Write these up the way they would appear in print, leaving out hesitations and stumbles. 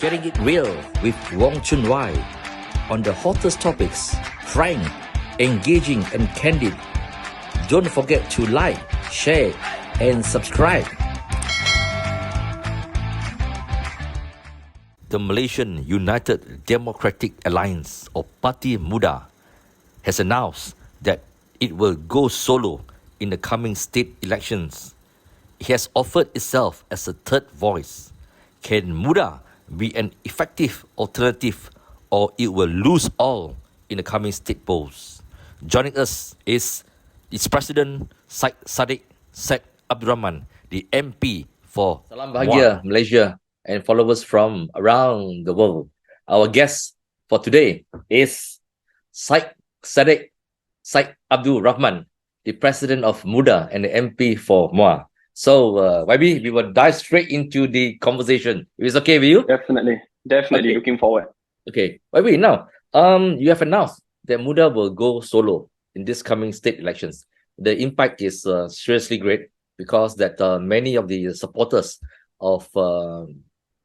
Getting it real with RealChunWai on the hottest topics, frank, engaging and candid. Don't forget to like, share and subscribe. The Malaysian United Democratic Alliance or Parti Muda has announced that it will go solo in the coming state elections. It has offered itself as a third voice. Can Muda be an effective alternative, or it will lose all in the coming state polls? Joining us is its president, Syed Saddiq, Syed Abdurrahman, the MP for Salam Bahagia, Malaysia, and followers from around the world. Our guest for today is Syed Saddiq, Syed Abdul Rahman, the president of Muda and the MP for Muar. So, YB, we will dive straight into the conversation. If it's okay with you? Definitely. Okay. Looking forward. Okay. YB, now, you have announced that Muda will go solo in this coming state elections. The impact is seriously great because that many of the supporters of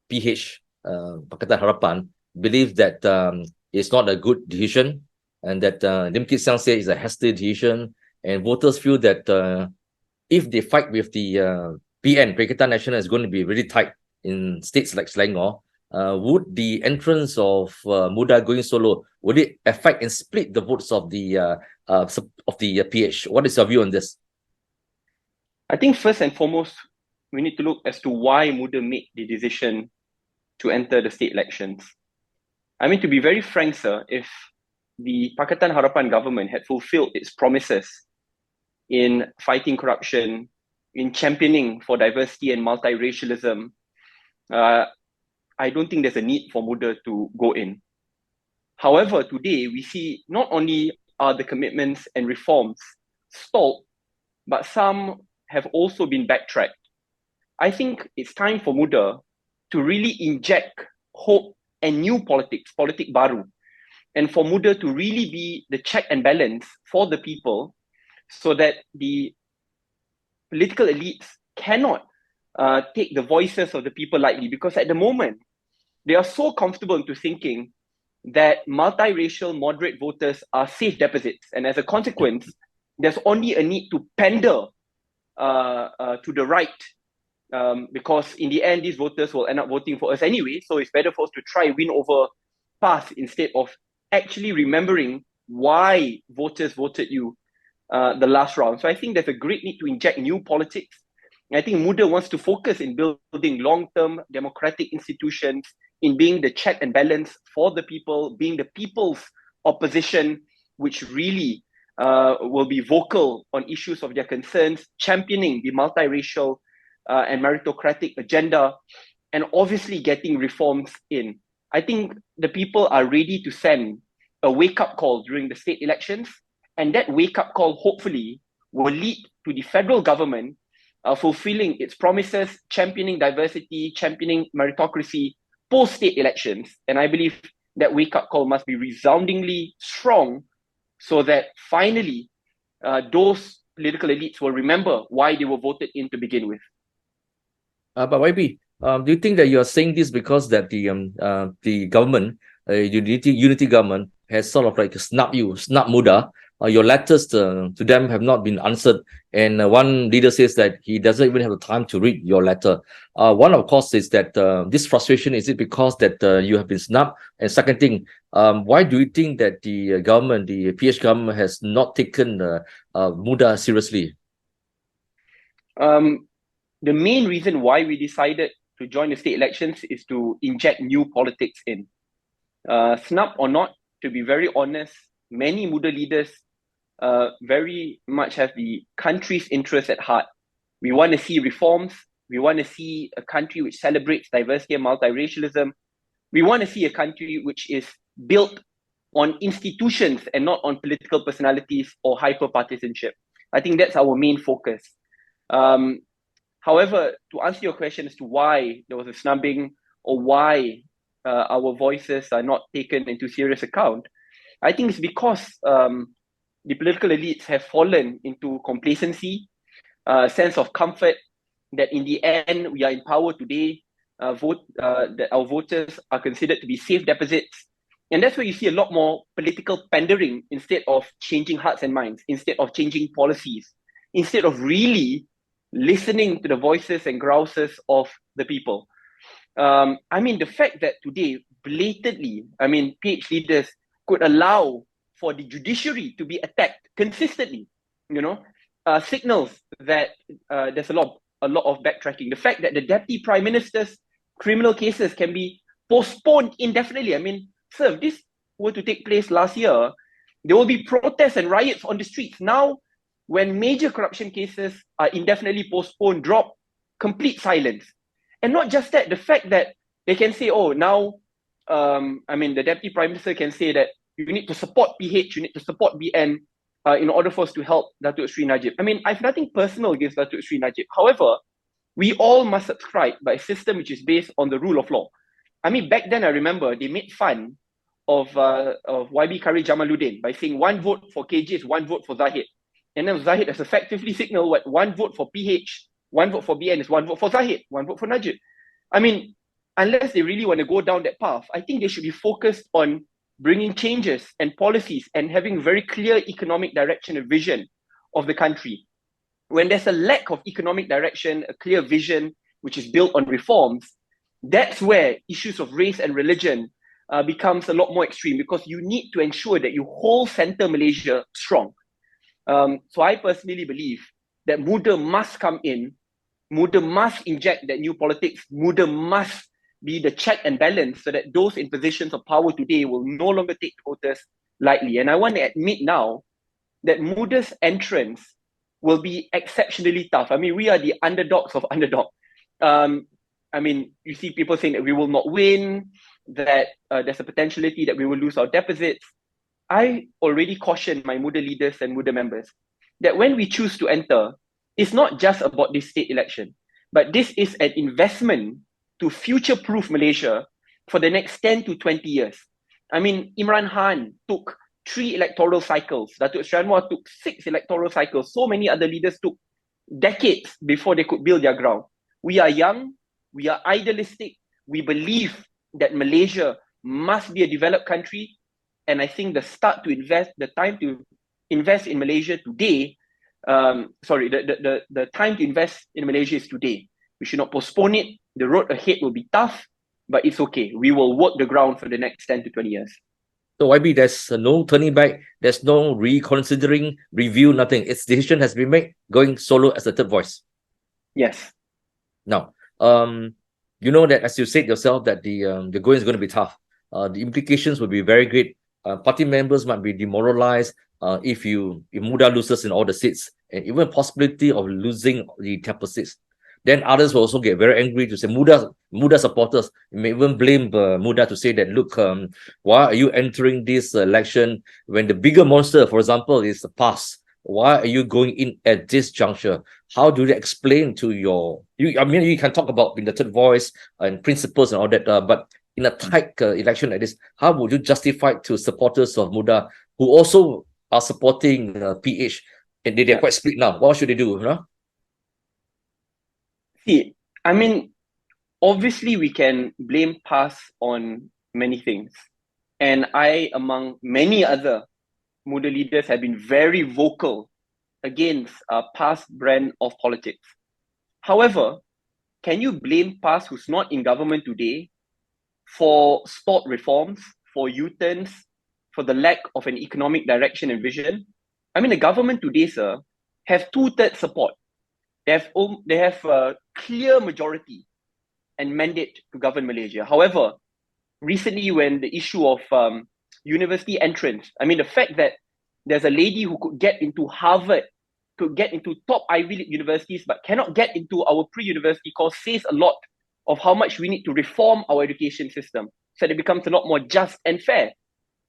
PH, Pakatan Harapan, believe that it's not a good decision and that Lim Kit Siang said it's a hasty decision, and voters feel that if they fight with the PN, Perikatan Nasional, is going to be really tight in states like Selangor. Would the entrance of Muda going solo, would it affect and split the votes of the PH? What is your view on this? I think first and foremost, we need to look as to why Muda made the decision to enter the state elections. I mean, to be very frank, sir, if the Pakatan Harapan government had fulfilled its promises in fighting corruption, in championing for diversity and multiracialism, I don't think there's a need for Muda to go in. However, today we see not only are the commitments and reforms stalled, but some have also been backtracked. I think it's time for Muda to really inject hope and new politics, politik baru, and for Muda to really be the check and balance for the people, so that the political elites cannot take the voices of the people lightly, because at the moment, they are so comfortable into thinking that multiracial moderate voters are safe deposits. And as a consequence, there's only a need to pander to the right, because in the end, these voters will end up voting for us anyway. So it's better for us to try win over past instead of actually remembering why voters voted you the last round. So I think there's a great need to inject new politics. And I think Muda wants to focus in building long-term democratic institutions, in being the check and balance for the people, being the people's opposition, which really will be vocal on issues of their concerns, championing the multiracial and meritocratic agenda, and obviously getting reforms in. I think the people are ready to send a wake-up call during the state elections, and that wake-up call hopefully will lead to the federal government fulfilling its promises, championing diversity, championing meritocracy post-state elections. And I believe that wake-up call must be resoundingly strong, so that finally those political elites will remember why they were voted in to begin with. But YB, do you think that you are saying this because that the government, unity government, has sort of like snubbed Muda? Your letters to them have not been answered, and one leader says that he doesn't even have the time to read your letter. One, of course, is that this frustration, is it because that you have been snubbed? And second thing, why do you think that the government, the PH government, has not taken Muda seriously? The main reason why we decided to join the state elections is to inject new politics in. Snub or not, to be very honest, many Muda leaders very much have the country's interests at heart. We want to see reforms. We want to see a country which celebrates diversity and multiracialism. We want to see a country which is built on institutions and not on political personalities or hyper-partisanship. I think that's our main focus. However, to answer your question as to why there was a snubbing or why our voices are not taken into serious account, I think it's because the political elites have fallen into complacency, a sense of comfort that in the end, we are in power today, that our voters are considered to be safe deposits. And that's where you see a lot more political pandering instead of changing hearts and minds, instead of changing policies, instead of really listening to the voices and grouses of the people. I mean, the fact that today, blatantly, I mean, PH leaders could allow for the judiciary to be attacked consistently, signals that there's a lot of backtracking. The fact that the deputy prime minister's criminal cases can be postponed indefinitely. I mean, sir, if this were to take place last year, there will be protests and riots on the streets. Now, when major corruption cases are indefinitely postponed, drop, complete silence. And not just that, the fact that they can say, oh, now, the deputy prime minister can say that you need to support PH, you need to support BN in order for us to help Datuk Sri Najib. I mean, I have nothing personal against Datuk Sri Najib. However, we all must subscribe by a system which is based on the rule of law. I mean, back then I remember they made fun of YB Kari Jamaluddin by saying one vote for KJ is one vote for Zahid. And then Zahid has effectively signaled what one vote for PH, one vote for BN is one vote for Zahid, one vote for Najib. I mean, unless they really want to go down that path, I think they should be focused on bringing changes and policies and having very clear economic direction and vision of the country. When there's a lack of economic direction, a clear vision, which is built on reforms, that's where issues of race and religion becomes a lot more extreme, because you need to ensure that you hold center Malaysia strong. So I personally believe that Muda must come in, Muda must inject that new politics, Muda must be the check and balance so that those in positions of power today will no longer take voters lightly. And I want to admit now that Muda's entrance will be exceptionally tough. I mean, we are the underdogs of underdog. I mean, you see people saying that we will not win, that there's a potentiality that we will lose our deposits. I already cautioned my Muda leaders and Muda members that when we choose to enter, it's not just about this state election, but this is an investment to future-proof Malaysia for the next 10 to 20 years. I mean, Imran Khan took 3 electoral cycles. Datuk Sri Anwar took 6 electoral cycles. So many other leaders took decades before they could build their ground. We are young, we are idealistic, we believe that Malaysia must be a developed country, and I think the time to invest in Malaysia today, the time to invest in Malaysia is today. We should not postpone it. The road ahead will be tough, but it's okay. We will work the ground for the next 10 to 20 years. So YB, there's no turning back. There's no reconsidering, review, nothing. Its decision has been made, going solo as the third voice. Yes. Now, you know that, as you said yourself, that the going is going to be tough. The implications will be very great. Party members might be demoralized if Muda loses in all the seats, and even possibility of losing the Temple seats. Then others will also get very angry to say Muda supporters may even blame Muda to say that, look, why are you entering this election when the bigger monster, for example, is the past? Why are you going in at this juncture? How do you explain to you can talk about in the third voice and principles and all that, but in a tight election like this, how would you justify to supporters of Muda who also are supporting PH, and they're quite split now? What should they do? See, I mean, obviously we can blame past on many things. And I, among many other Muda leaders, have been very vocal against past brand of politics. However, can you blame past who's not in government today for stalled reforms, for U-turns, for the lack of an economic direction and vision? I mean, the government today, sir, have 2/3 support. They have a clear majority and mandate to govern Malaysia. However, recently when the issue of university entrance, I mean, the fact that there's a lady who could get into Harvard, could get into top Ivy League universities, but cannot get into our pre-university course, says a lot of how much we need to reform our education system so that it becomes a lot more just and fair.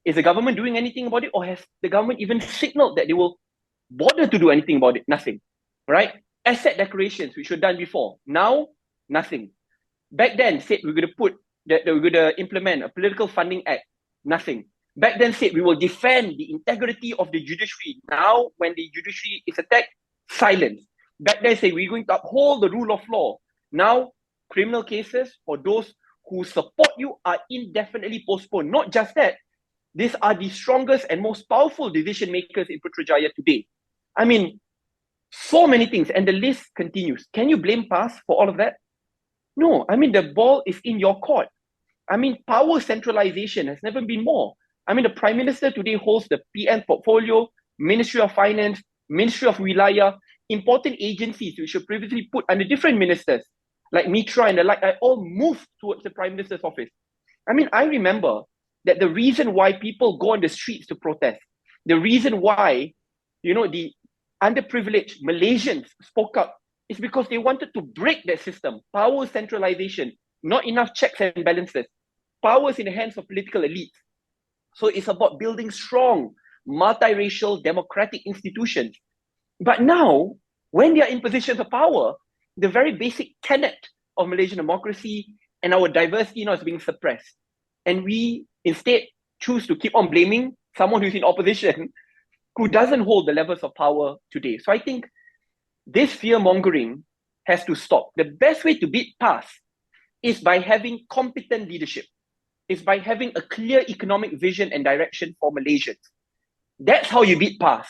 Is the government doing anything about it, or has the government even signaled that they will bother to do anything about it? Nothing, right? Asset declarations, which were done before. Now, nothing. Back then, said we're going to put that we're going to implement a political funding act. Nothing. Back then, said we will defend the integrity of the judiciary. Now, when the judiciary is attacked, silence. Back then, say we're going to uphold the rule of law. Now, criminal cases for those who support you are indefinitely postponed. Not just that, these are the strongest and most powerful decision makers in Putrajaya today. I mean, so many things, and the list continues. Can you blame PAS for all of that? No, I mean, the ball is in your court. I mean, power centralization has never been more. I mean, the Prime Minister today holds the PM portfolio, Ministry of Finance, Ministry of Wilayah, important agencies which were previously put under different ministers, like Mitra and the like, are all moved towards the Prime Minister's office. I mean, I remember that the reason why people go on the streets to protest, the reason why, the underprivileged Malaysians spoke up is because they wanted to break that system, power centralization, not enough checks and balances, powers in the hands of political elites. So it's about building strong, multiracial, democratic institutions. But now, when they are in positions of power, the very basic tenet of Malaysian democracy and our diversity now is being suppressed. And we instead choose to keep on blaming someone who's in opposition who doesn't hold the levels of power today. So I think this fear-mongering has to stop. The best way to beat PAS is by having competent leadership, is by having a clear economic vision and direction for Malaysians. That's how you beat PAS.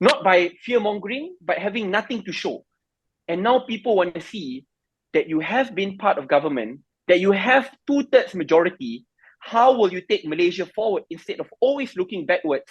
Not by fear-mongering, but having nothing to show. And now people want to see that you have been part of government, that you have 2/3 majority. How will you take Malaysia forward instead of always looking backwards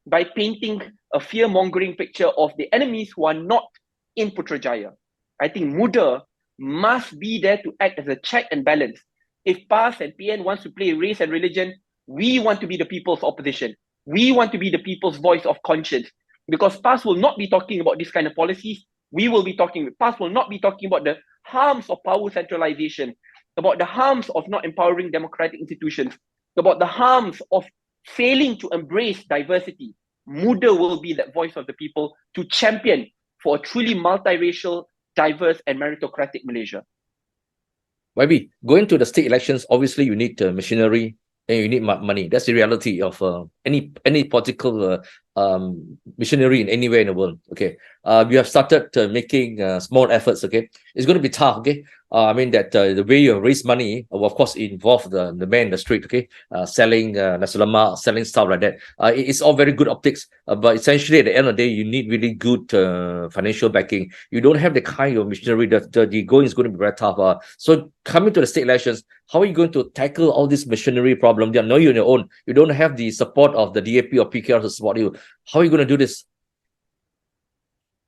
by painting a fear-mongering picture of the enemies who are not in Putrajaya? I think Muda must be there to act as a check and balance. If PAS and PN wants to play race and religion, we want to be the people's opposition. We want to be the people's voice of conscience. Because PAS will not be talking about this kind of policies. We will be talking, PAS will not be talking about the harms of power centralization, about the harms of not empowering democratic institutions, about the harms of failing to embrace diversity. Muda will be that voice of the people to champion for a truly multiracial, diverse, and meritocratic Malaysia. YB, going to the state elections, obviously you need machinery and you need money. That's the reality of any political machinery in anywhere in the world. Okay, we have started making small efforts. Okay, it's going to be tough. Okay, I mean that the way you raise money will of course involve the man in the street. Okay, selling nasi lemak, selling stuff like that. It's all very good optics, but essentially at the end of the day, you need really good financial backing. You don't have the kind of machinery. The going is going to be very tough. So coming to the state elections, how are you going to tackle all this machinery problem? I know you're on your own. You don't have the support of the DAP or PKR to support you. How are you going to do this?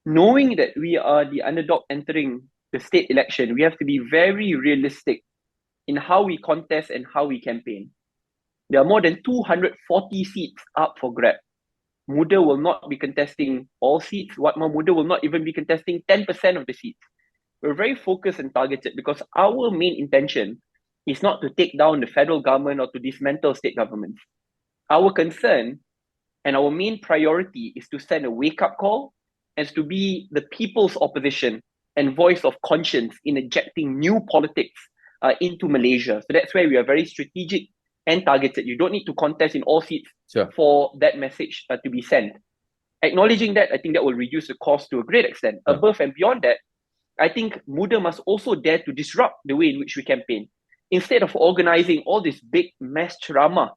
Knowing that we are the underdog entering the state election, we have to be very realistic in how we contest and how we campaign. There are more than 240 seats up for grab. Muda will not be contesting all seats. Muda will not even be contesting 10% of the seats. We're very focused and targeted because our main intention is not to take down the federal government or to dismantle state governments. Our concern and our main priority is to send a wake-up call and to be the people's opposition and voice of conscience in injecting new politics into Malaysia. So that's where we are very strategic and targeted. You don't need to contest in all seats for that message to be sent. Acknowledging that, I think that will reduce the cost to a great extent. Above and beyond that, I think Muda must also dare to disrupt the way in which we campaign. Instead of organizing all this big mass drama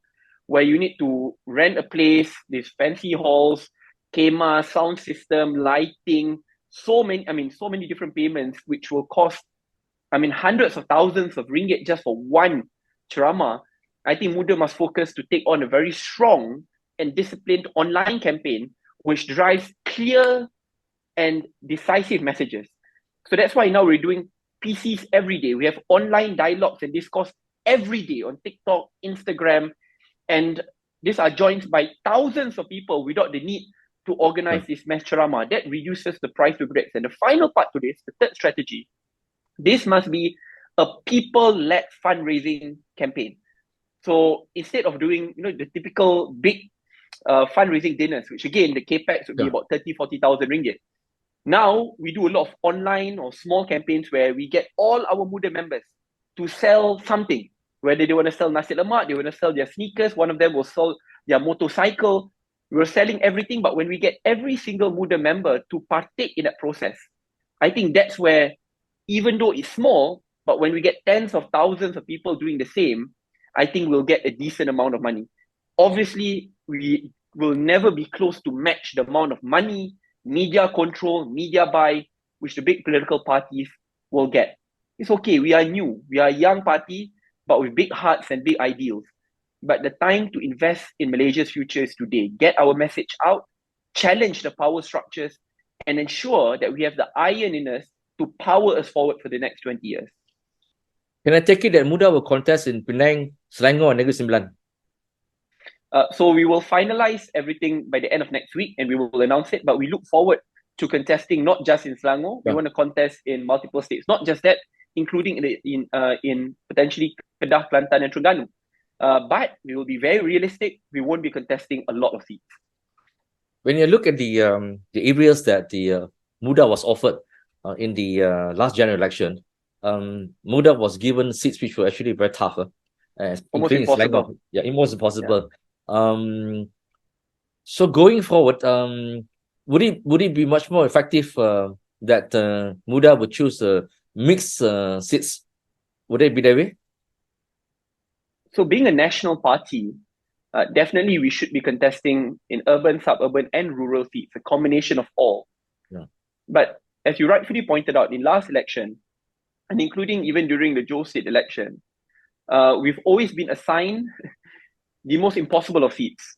where you need to rent a place, these fancy halls, kema, sound system, lighting, so many different payments, which will cost, hundreds of thousands of ringgit just for one drama. I think Muda must focus to take on a very strong and disciplined online campaign, which drives clear and decisive messages. So that's why now we're doing PCs every day. We have online dialogues and discourse every day on TikTok, Instagram, and these are joined by thousands of people without the need to organize this mass drama. That reduces the price to grades. And the final part to this, the third strategy, this must be a people-led fundraising campaign. So instead of doing the typical big fundraising dinners, which again, the capex would be about 30,000-40,000 ringgit. Now we do a lot of online or small campaigns where we get all our Muda members to sell something. Whether they want to sell nasi lemak, they want to sell their sneakers, one of them will sell their motorcycle. We're selling everything, but when we get every single Muda member to partake in that process, I think that's where, even though it's small, But when we get tens of thousands of people doing the same, I think we'll get a decent amount of money. Obviously, we will never be close to match the amount of money, media control, media buy, which the big political parties will get. It's okay. We are new. We are a young party, but with big hearts and big ideals. But the time to invest in Malaysia's future is today. Get our message out, challenge the power structures, and ensure that we have the iron in us to power us forward for the next 20 years. Can I take it that Muda will contest in Penang, Selangor, and Negeri Sembilan? So we will finalize everything by the end of next week and we will announce it. But we look forward to contesting not just in Selangor. We want to contest in multiple states. Not just that, including in potentially Kedah, Kelantan, and Terengganu. But we will be very realistic. We won't be contesting a lot of seats. When you look at the areas that the Muda was offered in the last general election, Muda was given seats which were actually very tough. Almost impossible. Yeah, almost impossible. Yeah. So going forward, would it be much more effective that Muda would choose mixed seats? Would it be that way? So being a national party, definitely we should be contesting in urban, suburban, and rural seats, a combination of all. Yeah. But as you rightfully pointed out, in last election, and including even during the Johor State election, we've always been assigned the most impossible of seats.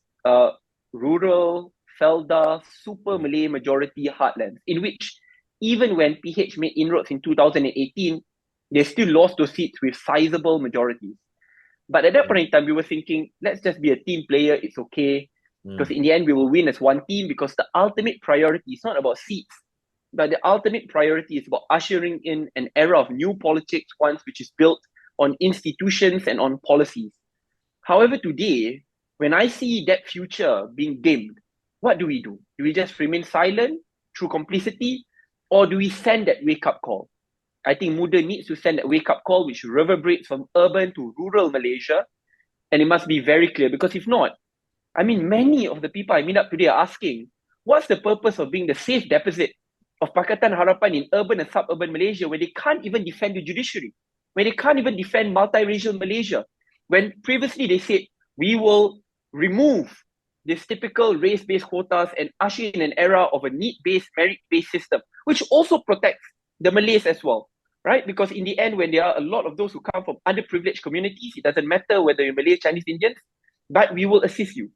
Rural, Felda, super Malay majority heartlands, in which even when PH made inroads in 2018, they still lost those seats with sizable majorities. But at that point in time, we were thinking, let's just be a team player, it's okay. Because in the end, we will win as one team, because the ultimate priority is not about seats, but the ultimate priority is about ushering in an era of new politics, once which is built on institutions and on policies. However, today, when I see that future being dimmed, what do we do? Do we just remain silent through complicity, or do we send that wake-up call? I think Muda needs to send that wake-up call which reverberates from urban to rural Malaysia, and it must be very clear, because if not, I mean, many of the people I meet up today are asking, what's the purpose of being the safe deposit of Pakatan Harapan in urban and suburban Malaysia, where they can't even defend the judiciary, where they can't even defend multiracial Malaysia, when previously they said, we will remove this typical race-based quotas and usher in an era of a need-based, merit-based system, which also protects the Malays as well, right? Because in the end, when there are a lot of those who come from underprivileged communities, it doesn't matter whether you're Malay, Chinese, Indians, but we will assist you.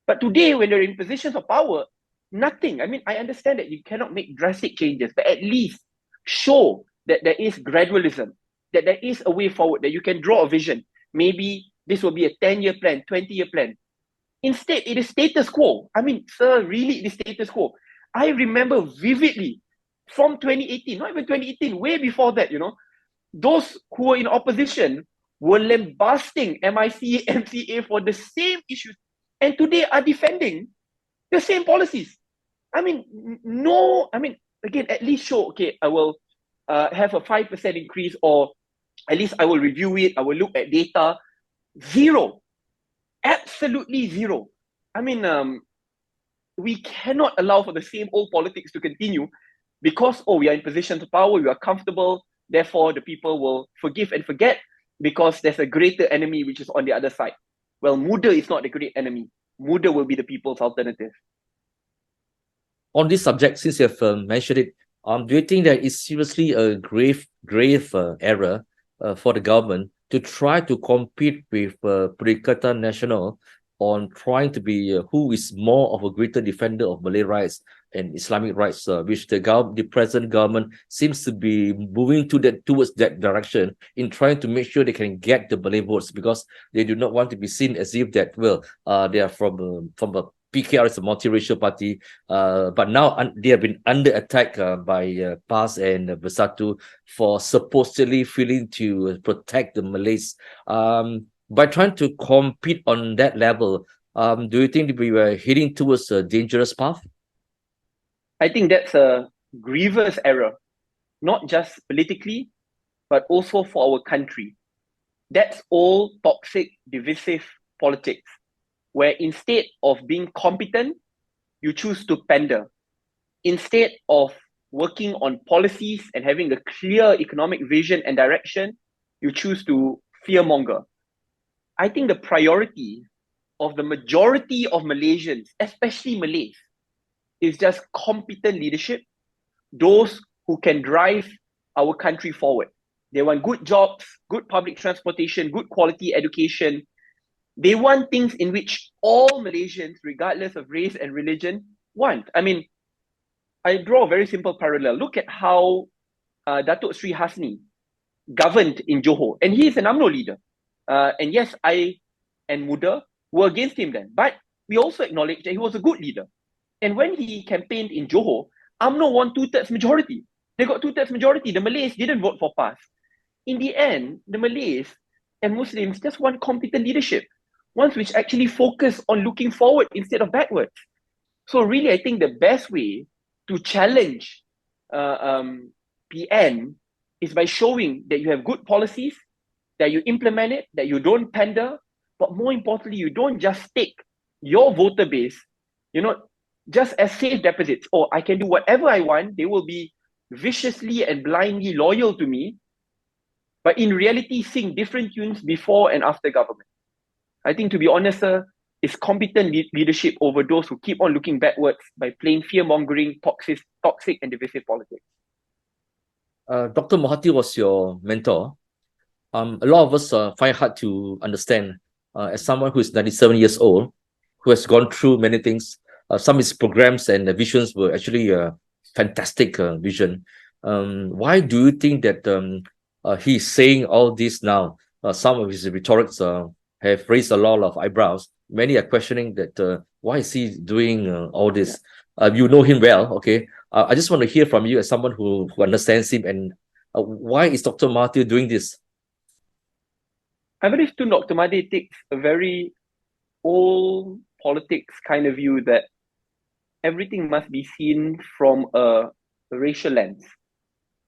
But today, when you're in positions of power, nothing. I mean, I understand that you cannot make drastic changes, but at least show that there is gradualism, that there is a way forward, that you can draw a vision. Maybe this will be a 10-year plan, 20-year plan. Instead, it is status quo. I mean, sir, really, it is status quo. I remember vividly from 2018, not even 2018, way before that, those who were in opposition were lambasting MIC, MCA for the same issues, and today are defending the same policies. I mean, again, at least show, okay, I will have a 5% increase, or at least I will review it, I will look at data. Zero. Absolutely zero. I mean, we cannot allow for the same old politics to continue because, we are in positions of power, we are comfortable, therefore the people will forgive and forget because there's a greater enemy which is on the other side. Well, Muda is not the great enemy. Muda will be the people's alternative. On this subject, since you have mentioned it, do you think that it's seriously a grave error for the government to try to compete with Perikatan Nasional on trying to be who is more of a greater defender of Malay rights and Islamic rights, which the present government seems to be moving towards that direction in trying to make sure they can get the Malay votes, because they do not want to be seen as if that they are from a PKR is a multiracial party, but now they have been under attack by PAS and Bersatu for supposedly failing to protect the Malays. By trying to compete on that level, do you think we were heading towards a dangerous path? I think that's a grievous error, not just politically, but also for our country. That's all toxic, divisive politics, where instead of being competent, you choose to pander. Instead of working on policies and having a clear economic vision and direction, you choose to fearmonger. I think the priority of the majority of Malaysians, especially Malays, is just competent leadership, those who can drive our country forward. They want good jobs, good public transportation, good quality education. They want things in which all Malaysians, regardless of race and religion, want. I mean, I draw a very simple parallel. Look at how Datuk Sri Hasni governed in Johor, and he is an UMNO leader. And yes, I and Muda were against him then, but we also acknowledge that he was a good leader. And when he campaigned in Johor, UMNO won 2/3 majority. They got 2/3 majority. The Malays didn't vote for PAS. In the end, the Malays and Muslims just want competent leadership, ones which actually focus on looking forward instead of backwards. So really, I think the best way to challenge PN is by showing that you have good policies, that you implement it, that you don't pander, but more importantly, you don't just take your voter base, just as safe deposits. Or I can do whatever I want. They will be viciously and blindly loyal to me, but in reality, sing different tunes before and after government. I think, to be honest, is competent leadership over those who keep on looking backwards by playing fear-mongering, toxic and divisive politics. Dr. Mahathir was your mentor. A lot of us find it hard to understand, as someone who is 97 years old, who has gone through many things. Some of his programs and visions were actually a fantastic vision. Why do you think that he's saying all this now? Some of his rhetorics have raised a lot of eyebrows. Many are questioning that why is he doing all this? You know him well, okay? I just want to hear from you as someone who understands him, and why is Dr. Mahathir doing this? I believe too, Dr. Mahathir takes a very old politics kind of view that everything must be seen from a racial lens.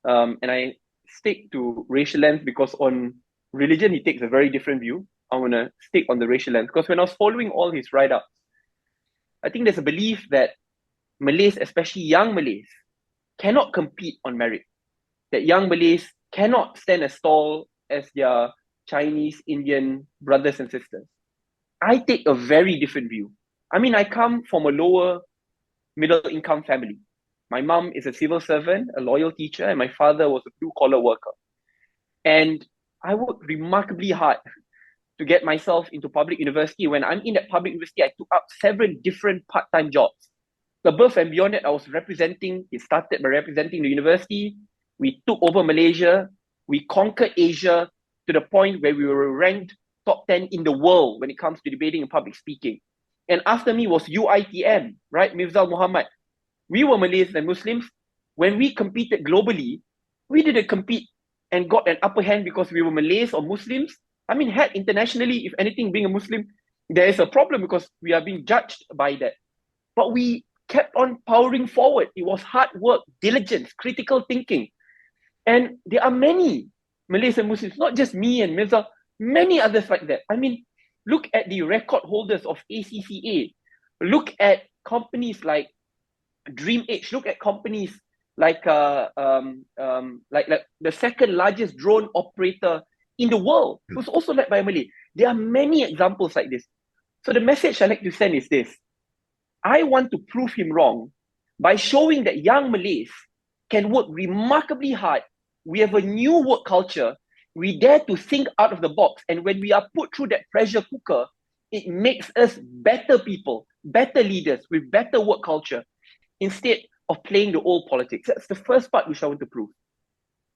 And I stick to racial lens because on religion, he takes a very different view. I want to stick on the racial lens because when I was following all his write-ups, I think there's a belief that Malays, especially young Malays, cannot compete on merit. That young Malays cannot stand as tall as their Chinese, Indian brothers and sisters. I take a very different view. I mean, I come from a lower middle income family. My mom is a civil servant, a loyal teacher, and my father was a blue-collar worker. And I worked remarkably hard to get myself into public university. When I'm in that public university, I took up several different part-time jobs. Above and beyond it, it started by representing the university. We took over Malaysia. We conquered Asia to the point where we were ranked top 10 in the world when it comes to debating and public speaking. And after me was UITM, right? Mifzal Muhammad. We were Malays and Muslims. When we competed globally, we didn't compete and got an upper hand because we were Malays or Muslims. I mean, heck, internationally, if anything, being a Muslim, there is a problem because we are being judged by that. But we kept on powering forward. It was hard work, diligence, critical thinking. And there are many Malays and Muslims, not just me and Mirza, many others like that. I mean, look at the record holders of ACCA. Look at companies like DreamEdge. Look at companies like the second largest drone operator in the world, who's also led by a Malay. There are many examples like this. So the message I like to send is this. I want to prove him wrong by showing that young Malays can work remarkably hard. We have a new work culture. We dare to think out of the box. And when we are put through that pressure cooker, it makes us better people, better leaders with better work culture instead of playing the old politics. That's the first part which I want to prove.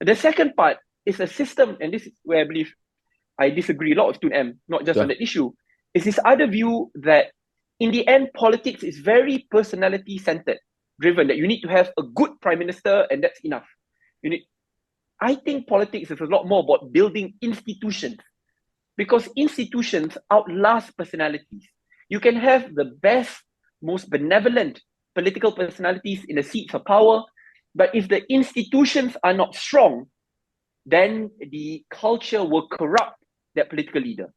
The second part is a system, and this is where I believe I disagree a lot with Tun M, not just on the issue, is this other view that in the end, politics is very personality-centered, driven, that you need to have a good prime minister and that's enough. I think politics is a lot more about building institutions, because institutions outlast personalities. You can have the best, most benevolent political personalities in the seats of power, but if the institutions are not strong, then the culture will corrupt that political leader.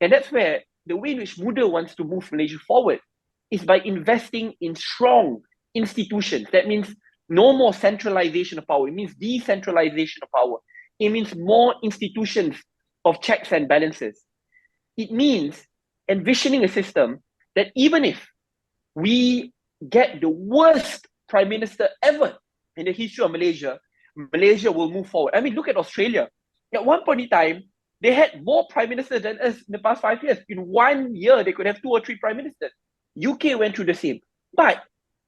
And that's where the way in which Muda wants to move Malaysia forward is by investing in strong institutions. That means no more centralization of power. It means decentralization of power. It means more institutions of checks and balances. It means envisioning a system that even if we get the worst prime minister ever in the history of Malaysia, Malaysia will move forward. I mean, look at Australia. At one point in time, they had more prime ministers than us in the past 5 years. In 1 year, they could have 2 or 3 prime ministers. UK went through the same. But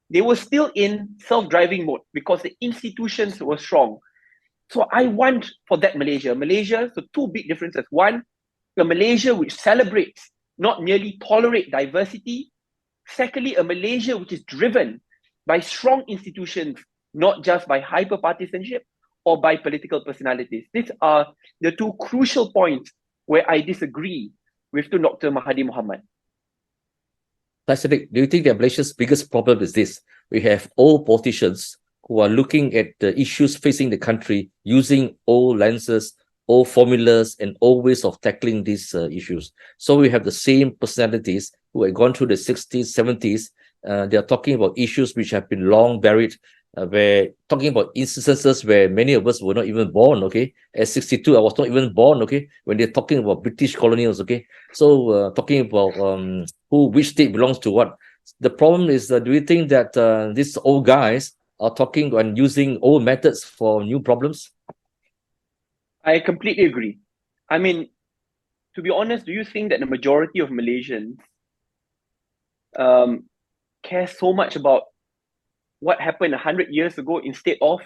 they were still in self-driving mode because the institutions were strong. So I want for that Malaysia, so 2 big differences. One, a Malaysia which celebrates, not merely tolerate diversity. Secondly, a Malaysia which is driven by strong institutions, not just by hyper-partisanship or by political personalities. These are the 2 crucial points where I disagree with Dr. Mahathir Mohamad. Syed Saddiq, do you think that Malaysia's biggest problem is this? We have old politicians who are looking at the issues facing the country using old lenses, old formulas, and old ways of tackling these issues. So we have the same personalities who have gone through the 60s, 70s. They are talking about issues which have been long buried. We're talking about instances where many of us were not even born, okay? At 62, I was not even born, okay? When they're talking about British colonials, okay? So talking about which state belongs to what. The problem is, do you think that these old guys are talking and using old methods for new problems? I completely agree. I mean, to be honest, do you think that the majority of Malaysians care so much about what happened 100 years ago instead of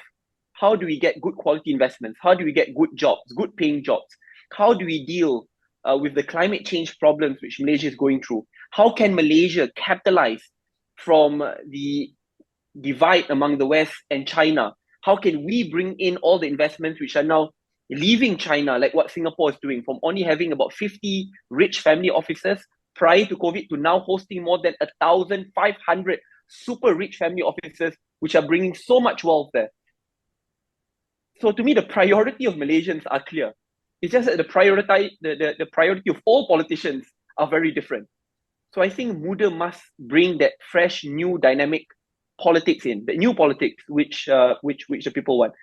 how do we get good quality investments? How do we get good jobs, good paying jobs? How do we deal with the climate change problems which Malaysia is going through? How can Malaysia capitalize from the divide among the West and China? How can we bring in all the investments which are now leaving China, like what Singapore is doing, from only having about 50 rich family offices prior to COVID to now hosting more than 1,500 super rich family offices, which are bringing so much wealth there. So to me, the priority of Malaysians are clear. It's just that the priority of all politicians are very different. So I think Muda must bring that fresh, new, dynamic politics in, the new politics which the people want.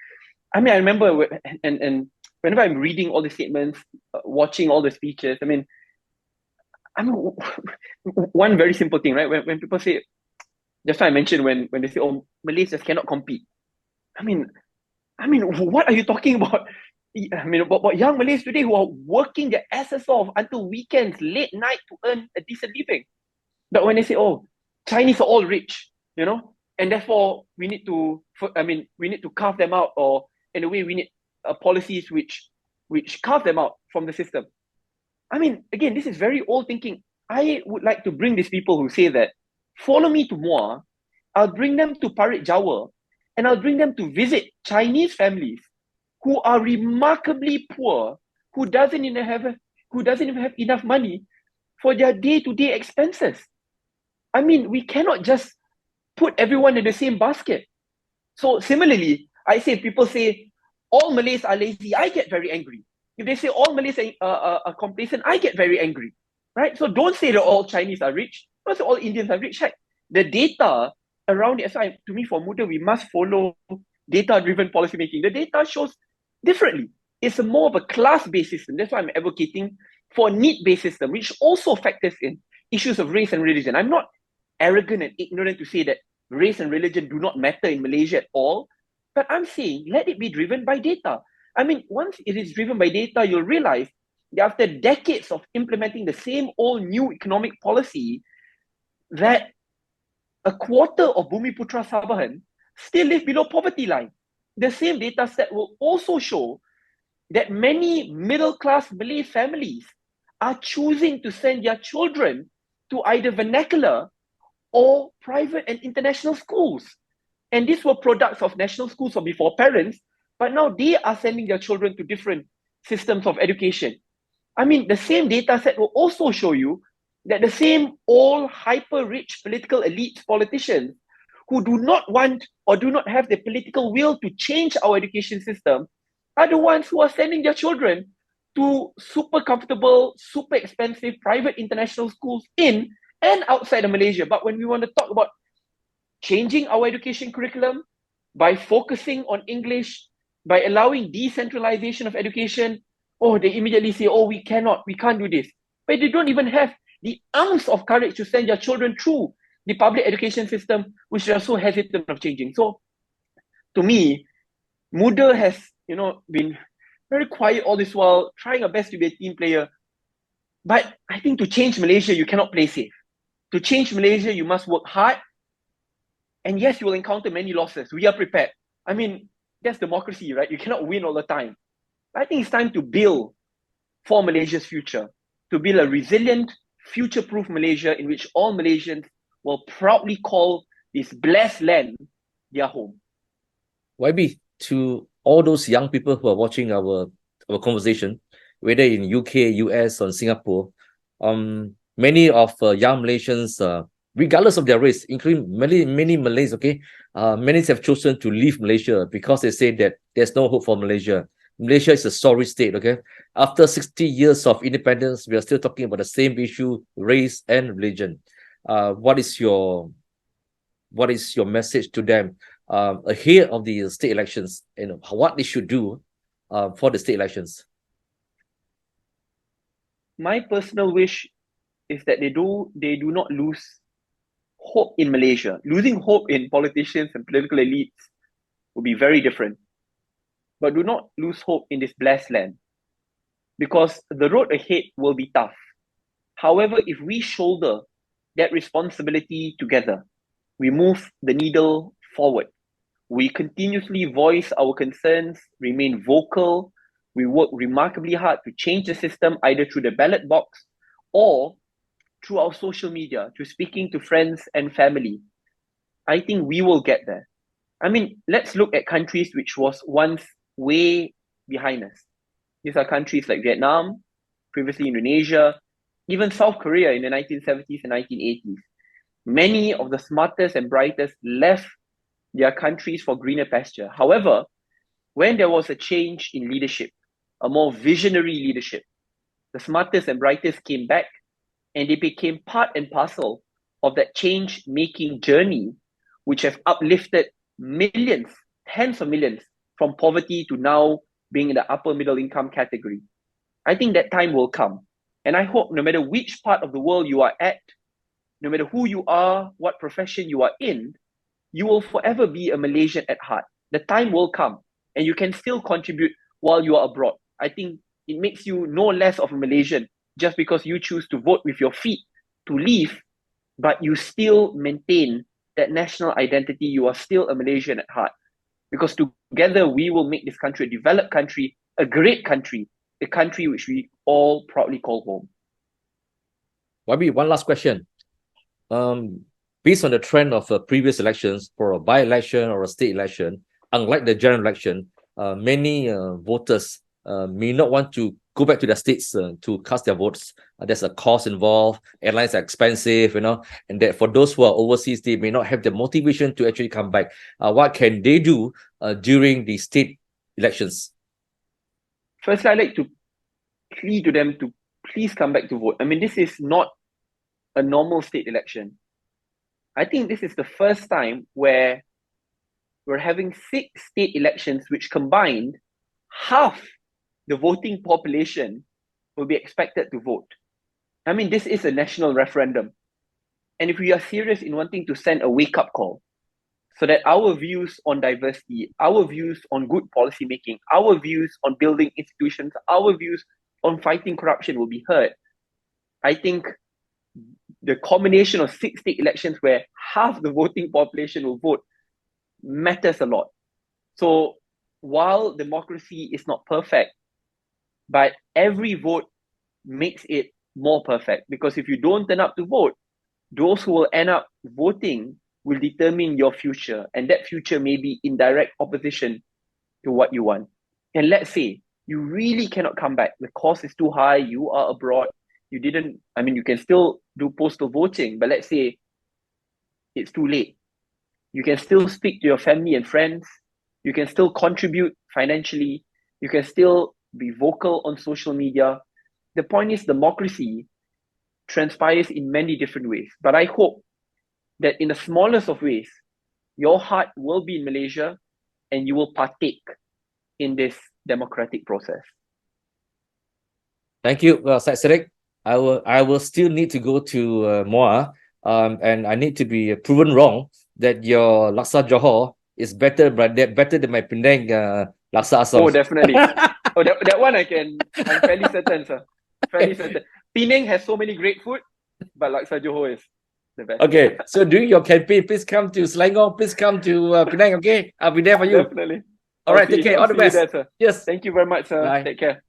I mean, I remember, and whenever I'm reading all the statements, watching all the speeches, I mean, one very simple thing, right? When people say, just I mentioned when they say, oh, Malays just cannot compete. I mean, what are you talking about? I mean, about young Malays today who are working their asses off until weekends, late night to earn a decent living. But when they say, oh, Chinese are all rich, and therefore we need to carve them out, or in a way we need policies which carve them out from the system. I mean, again, this is very old thinking. I would like to bring these people who say that, follow me to Muar, I'll bring them to Parit Jawa, and I'll bring them to visit Chinese families who are remarkably poor, who doesn't even have enough money for their day-to-day expenses. I mean, we cannot just put everyone in the same basket. So similarly, I say, if people say all Malays are lazy, I get very angry. If they say all Malays are complacent, I get very angry, right? So don't say that all Chinese are rich. Don't say all Indians are rich. Heck, the data around it, so to me, for Muda, we must follow data-driven policymaking. The data shows differently. It's more of a class-based system. That's why I'm advocating for a need-based system, which also factors in issues of race and religion. I'm not arrogant and ignorant to say that race and religion do not matter in Malaysia at all, but I'm saying let it be driven by data. I mean, once it is driven by data, you'll realize that after decades of implementing the same old new economic policy, that a quarter of Bumiputra Sabahan still live below poverty line. The same data set will also show that many middle-class Malay families are choosing to send their children to either vernacular or private and international schools. And these were products of national schools or before parents, but now they are sending their children to different systems of education. I mean, the same data set will also show you that the same old hyper-rich political elites, politicians, who do not want or do not have the political will to change our education system are the ones who are sending their children to super comfortable, super expensive private international schools in and outside of Malaysia. But when we want to talk about changing our education curriculum, by focusing on English, by allowing decentralization of education, oh, they immediately say, oh, we can't do this. But they don't even have the ounce of courage to send their children through the public education system, which they are so hesitant of changing. So, to me, Muda has, been very quiet all this while, trying her best to be a team player. But I think to change Malaysia, you cannot play safe. To change Malaysia, you must work hard. And yes, you will encounter many losses. We are prepared. I mean, that's democracy, right? You cannot win all the time. I think it's time to build for Malaysia's future, to build a resilient, future-proof Malaysia in which all Malaysians will proudly call this blessed land their home. YB, to all those young people who are watching our conversation, whether in UK, US, or Singapore, many of young Malaysians, regardless of their race, including many Malays, many have chosen to leave Malaysia because they say that there's no hope for Malaysia. Malaysia is a sorry state, okay? After 60 years of independence, we are still talking about the same issue, race and religion. What is your message to them ahead of the state elections, and what they should do for the state elections? My personal wish is that they do not lose hope in Malaysia. Losing hope in politicians and political elites would be very different. But do not lose hope in this blessed land, because the road ahead will be tough. However, if we shoulder that responsibility together, we move the needle forward. We continuously voice our concerns, remain vocal. We work remarkably hard to change the system, either through the ballot box or through our social media, to speaking to friends and family. I think we will get there. I mean, let's look at countries which was once way behind us. These are countries like Vietnam, previously Indonesia, even South Korea in the 1970s and 1980s. Many of the smartest and brightest left their countries for greener pasture. However, when there was a change in leadership, a more visionary leadership, the smartest and brightest came back, and they became part and parcel of that change-making journey, which have uplifted millions, tens of millions, from poverty to now being in the upper middle income category. I think that time will come. And I hope no matter which part of the world you are at, no matter who you are, what profession you are in, you will forever be a Malaysian at heart. The time will come, and you can still contribute while you are abroad. I think it makes you no less of a Malaysian just because you choose to vote with your feet to leave, but you still maintain that national identity. You are still a Malaysian at heart, because together we will make this country a developed country, a great country, a country which we all proudly call home. YB, one last question. Based on the trend of previous elections, for a by-election or a state election, unlike the general election, many voters may not want to go back to their states to cast their votes. There's a cost involved, airlines are expensive, and that for those who are overseas, they may not have the motivation to actually come back. What can they do during the state elections? First, I'd like to plead to them to please come back to vote. I mean, this is not a normal state election. I think this is the first time where we're having 6 state elections which combined half the voting population will be expected to vote. I mean, this is a national referendum. And if we are serious in wanting to send a wake-up call so that our views on diversity, our views on good policy making, our views on building institutions, our views on fighting corruption will be heard, I think the combination of 6 state elections where half the voting population will vote matters a lot. So while democracy is not perfect, but every vote makes it more perfect, because if you don't turn up to vote, those who will end up voting will determine your future, and that future may be in direct opposition to what you want. And let's say you really cannot come back, the cost is too high, you are abroad, you can still do postal voting, but let's say it's too late. You can still speak to your family and friends, you can still contribute financially, you can still be vocal on social media. The point is, democracy transpires in many different ways. But I hope that in the smallest of ways, your heart will be in Malaysia, and you will partake in this democratic process. Thank you, Syed Saddiq. I will still need to go to Muar, and I need to be proven wrong that your laksa Johor is better than my Penang laksa asam. Oh, definitely. Oh, that one I'm fairly certain, sir. Fairly certain. Penang has so many great food, but laksa Johor is the best. Okay, so during your campaign, please come to Selangor. Please come to Penang. Okay, I'll be there for you. Definitely. All right, take care. All the best. There, sir. Yes. Thank you very much, sir. Bye. Take care.